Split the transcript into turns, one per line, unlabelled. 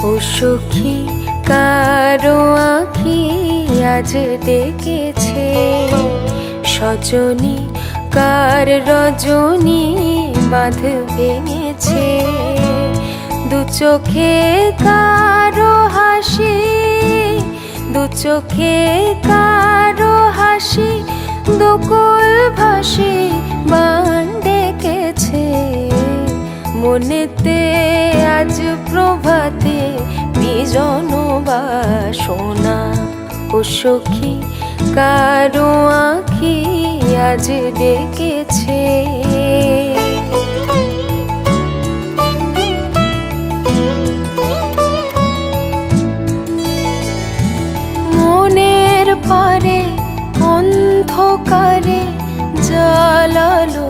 ও সখী কারো আঁখি আজ ডেকেছে, সজনী কার রজনী বাঁধ ভেঙেছে। দু চোখে কারো হাসি, দু চোখে কারো হাসি, দুকুল ভাসি বান ডেকেছে। মনেতে আজ প্রভাতে বিজন বাসনা, ও সখী কারো আঁখি আজ ডেকেছে। মনের পারে অন্ধকারে জ্বালালো